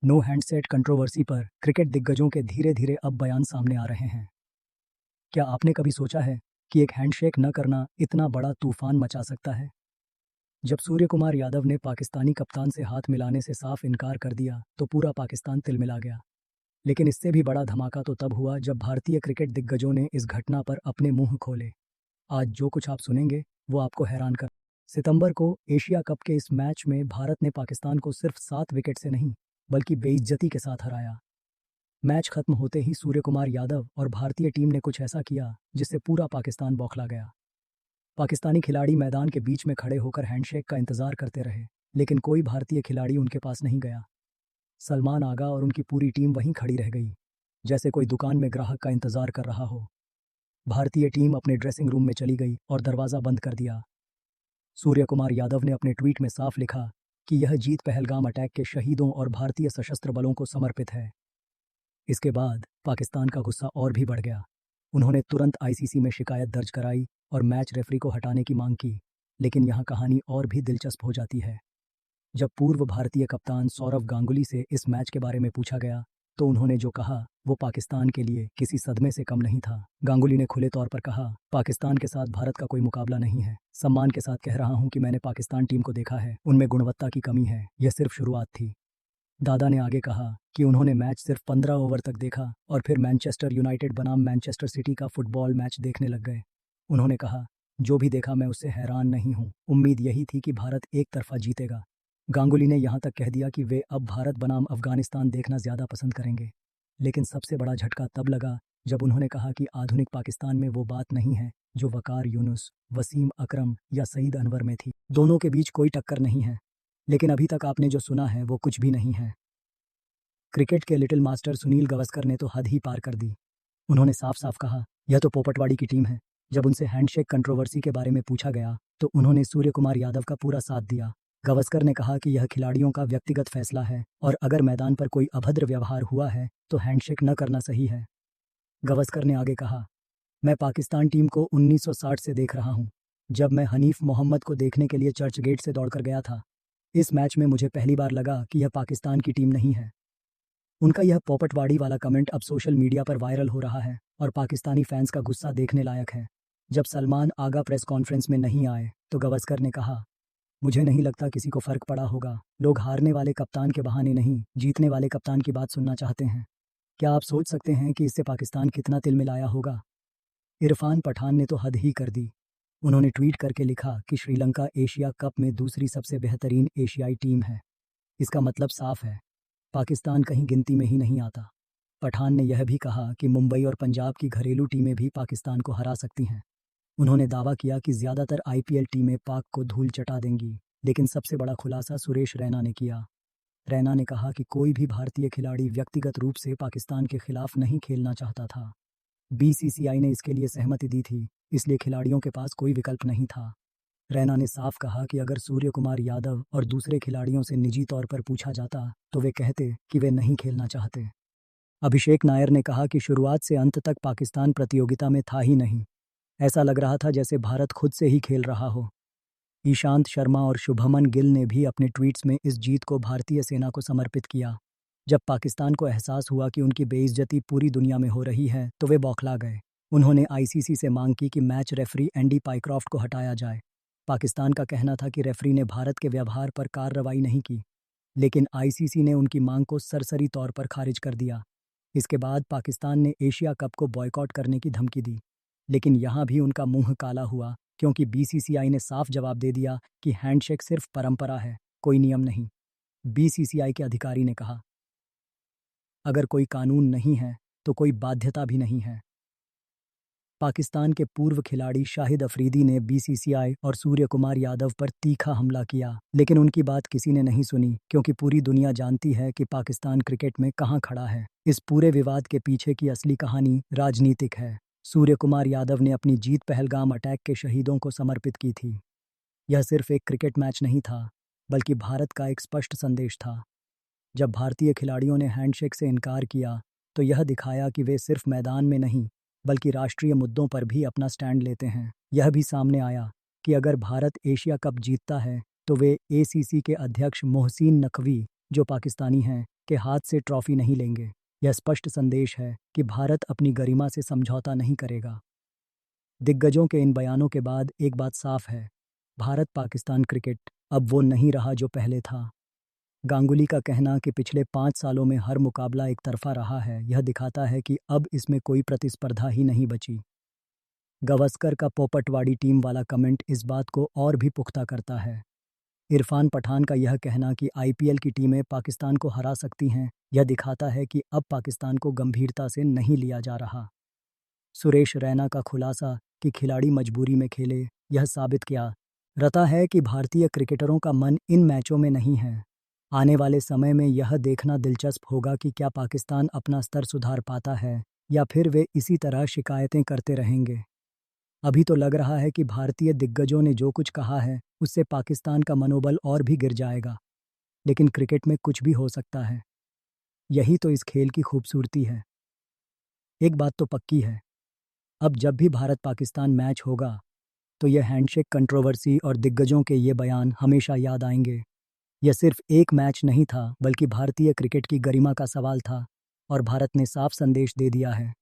No handset controversy पर cricket दिग्गजों के धीरे धीरे अब बयान सामने आ रहे हैं। क्या आपने कभी सोचा है कि एक हैंडशेक न करना इतना बड़ा तूफान मचा सकता है? जब सूर्य कुमार यादव ने पाकिस्तानी कप्तान से हाथ मिलाने से साफ इनकार कर दिया तो पूरा पाकिस्तान तिलमिला गया। लेकिन इससे भी बड़ा धमाका तो तब हुआ जब भारतीय क्रिकेट दिग्गजों ने इस घटना पर अपने मुंह खोले। आज जो कुछ आप सुनेंगे वो आपको हैरान कर। सितंबर को एशिया कप के इस मैच में भारत ने पाकिस्तान को सिर्फ 7 विकेट से नहीं बल्कि बेइज्जती के साथ हराया। मैच खत्म होते ही सूर्य कुमार यादव और भारतीय टीम ने कुछ ऐसा किया जिससे पूरा पाकिस्तान बौखला गया। पाकिस्तानी खिलाड़ी मैदान के बीच में खड़े होकर हैंडशेक का इंतजार करते रहे, लेकिन कोई भारतीय खिलाड़ी उनके पास नहीं गया। सलमान आगा और उनकी पूरी टीम वहीं खड़ी रह गई, जैसे कोई दुकान में ग्राहक का इंतजार कर रहा हो। भारतीय टीम अपने ड्रेसिंग रूम में चली गई और दरवाज़ा बंद कर दिया। सूर्य कुमार यादव ने अपने ट्वीट में साफ लिखा कि यह जीत पहलगाम अटैक के शहीदों और भारतीय सशस्त्र बलों को समर्पित है। इसके बाद पाकिस्तान का गुस्सा और भी बढ़ गया। उन्होंने तुरंत आईसीसी में शिकायत दर्ज कराई और मैच रेफरी को हटाने की मांग की। लेकिन यहाँ कहानी और भी दिलचस्प हो जाती है। जब पूर्व भारतीय कप्तान सौरव गांगुली से इस मैच के बारे में पूछा गया तो उन्होंने जो कहा वो पाकिस्तान के लिए किसी सदमे से कम नहीं था। गांगुली ने खुले तौर पर कहा, पाकिस्तान के साथ भारत का कोई मुकाबला नहीं है। सम्मान के साथ कह रहा हूँ कि मैंने पाकिस्तान टीम को देखा है, उनमें गुणवत्ता की कमी है, यह सिर्फ शुरुआत थी। दादा ने आगे कहा कि उन्होंने मैच सिर्फ 15 ओवर तक देखा और फिर मैनचेस्टर यूनाइटेड बनाम मैनचेस्टर सिटी का फुटबॉल मैच देखने लग गए। उन्होंने कहा, जो भी देखा मैं उससे हैरान नहीं हूँ, उम्मीद यही थी कि भारत एक तरफा जीतेगा। गांगुली ने यहाँ तक कह दिया कि वे अब भारत बनाम अफगानिस्तान देखना ज़्यादा पसंद करेंगे। लेकिन सबसे बड़ा झटका तब लगा जब उन्होंने कहा कि आधुनिक पाकिस्तान में वो बात नहीं है जो वकार यूनुस, वसीम अकरम या सईद अनवर में थी। दोनों के बीच कोई टक्कर नहीं है, लेकिन अभी तक आपने जो सुना है वो कुछ भी नहीं है। क्रिकेट के लिटिल मास्टर सुनील गावस्कर ने तो हद ही पार कर दी। उन्होंने साफ साफ कहा, यह तो पोपटवाड़ी की टीम है। जब उनसे हैंडशेक कंट्रोवर्सी के बारे में पूछा गया तो उन्होंने सूर्य कुमार यादव का पूरा साथ दिया। गावस्कर ने कहा कि यह खिलाड़ियों का व्यक्तिगत फैसला है और अगर मैदान पर कोई अभद्र व्यवहार हुआ है तो हैंडशेक न करना सही है। गावस्कर ने आगे कहा, मैं पाकिस्तान टीम को 1960 से देख रहा हूँ, जब मैं हनीफ मोहम्मद को देखने के लिए चर्च गेट से दौड़कर गया था। इस मैच में मुझे पहली बार लगा कि यह पाकिस्तान की टीम नहीं है। उनका यह पोपटवाड़ी वाला कमेंट अब सोशल मीडिया पर वायरल हो रहा है और पाकिस्तानी फैंस का गुस्सा देखने लायक है। जब सलमान आगा प्रेस कॉन्फ्रेंस में नहीं आए तो गावस्कर ने कहा, मुझे नहीं लगता किसी को फर्क पड़ा होगा। लोग हारने वाले कप्तान के बहाने नहीं, जीतने वाले कप्तान की बात सुनना चाहते हैं। क्या आप सोच सकते हैं कि इससे पाकिस्तान कितना तिलमिलाया होगा? इरफान पठान ने तो हद ही कर दी। उन्होंने ट्वीट करके लिखा कि श्रीलंका एशिया कप में दूसरी सबसे बेहतरीन एशियाई टीम है। इसका मतलब साफ है, पाकिस्तान कहीं गिनती में ही नहीं आता। पठान ने यह भी कहा कि मुंबई और पंजाब की घरेलू टीमें भी पाकिस्तान को हरा सकती हैं। उन्होंने दावा किया कि ज़्यादातर आईपीएल टीमें पाक को धूल चटा देंगी, लेकिन सबसे बड़ा खुलासा सुरेश रैना ने किया। रैना ने कहा कि कोई भी भारतीय खिलाड़ी व्यक्तिगत रूप से पाकिस्तान के खिलाफ नहीं खेलना चाहता था। बीसीसीआई ने इसके लिए सहमति दी थी, इसलिए खिलाड़ियों के पास कोई विकल्प नहीं था। रैना ने साफ कहा कि अगर सूर्य कुमार यादव और दूसरे खिलाड़ियों से निजी तौर पर पूछा जाता तो वे कहते कि वे नहीं खेलना चाहते। अभिषेक नायर ने कहा कि शुरुआत से अंत तक पाकिस्तान प्रतियोगिता में था ही नहीं। ऐसा लग रहा था जैसे भारत खुद से ही खेल रहा हो। ईशांत शर्मा और शुभमन गिल ने भी अपने ट्वीट्स में इस जीत को भारतीय सेना को समर्पित किया। जब पाकिस्तान को एहसास हुआ कि उनकी बेइज्जती पूरी दुनिया में हो रही है तो वे बौखला गए। उन्होंने आईसीसी से मांग की कि मैच रेफरी एंडी पाइक्रॉफ्ट को हटाया जाए। पाकिस्तान का कहना था कि रेफरी ने भारत के व्यवहार पर कार्रवाई नहीं की, लेकिन आईसीसी ने उनकी मांग को सरसरी तौर पर खारिज कर दिया। इसके बाद पाकिस्तान ने एशिया कप को बॉयकॉट करने की धमकी दी, लेकिन यहाँ भी उनका मुंह काला हुआ क्योंकि बीसीसीआई ने साफ जवाब दे दिया कि हैंडशेक सिर्फ परंपरा है, कोई नियम नहीं। बीसीसीआई के अधिकारी ने कहा, अगर कोई कानून नहीं है तो कोई बाध्यता भी नहीं है। पाकिस्तान के पूर्व खिलाड़ी शाहिद अफरीदी ने बीसीसीआई और सूर्य कुमार यादव पर तीखा हमला किया, लेकिन उनकी बात किसी ने नहीं सुनी क्योंकि पूरी दुनिया जानती है कि पाकिस्तान क्रिकेट में कहाँ खड़ा है। इस पूरे विवाद के पीछे की असली कहानी राजनीतिक है। सूर्य कुमार यादव ने अपनी जीत पहलगाम अटैक के शहीदों को समर्पित की थी। यह सिर्फ एक क्रिकेट मैच नहीं था, बल्कि भारत का एक स्पष्ट संदेश था। जब भारतीय खिलाड़ियों ने हैंडशेक से इनकार किया तो यह दिखाया कि वे सिर्फ मैदान में नहीं बल्कि राष्ट्रीय मुद्दों पर भी अपना स्टैंड लेते हैं। यह भी सामने आया कि अगर भारत एशिया कप जीतता है तो वे एसीसी के अध्यक्ष मोहसिन नकवी जो पाकिस्तानी हैं के हाथ से ट्रॉफी नहीं लेंगे। यह स्पष्ट संदेश है कि भारत अपनी गरिमा से समझौता नहीं करेगा। दिग्गजों के इन बयानों के बाद एक बात साफ है, भारत पाकिस्तान क्रिकेट अब वो नहीं रहा जो पहले था। गांगुली का कहना कि पिछले 5 सालों में हर मुकाबला एक तरफा रहा है, यह दिखाता है कि अब इसमें कोई प्रतिस्पर्धा ही नहीं बची। गावस्कर का पोपटवाड़ी टीम वाला कमेंट इस बात को और भी पुख्ता करता है। इरफान पठान का यह कहना कि आईपीएल की टीमें पाकिस्तान को हरा सकती हैं, यह दिखाता है कि अब पाकिस्तान को गंभीरता से नहीं लिया जा रहा। सुरेश रैना का खुलासा कि खिलाड़ी मजबूरी में खेले, यह साबित किया रहता है कि भारतीय क्रिकेटरों का मन इन मैचों में नहीं है। आने वाले समय में यह देखना दिलचस्प होगा कि क्या पाकिस्तान अपना स्तर सुधार पाता है या फिर वे इसी तरह शिकायतें करते रहेंगे। अभी तो लग रहा है कि भारतीय दिग्गजों ने जो कुछ कहा है उससे पाकिस्तान का मनोबल और भी गिर जाएगा, लेकिन क्रिकेट में कुछ भी हो सकता है। यही तो इस खेल की खूबसूरती है। एक बात तो पक्की है, अब जब भी भारत पाकिस्तान मैच होगा तो यह हैंडशेक कंट्रोवर्सी और दिग्गजों के ये बयान हमेशा याद आएंगे। यह सिर्फ एक मैच नहीं था, बल्कि भारतीय क्रिकेट की गरिमा का सवाल था और भारत ने साफ संदेश दे दिया है।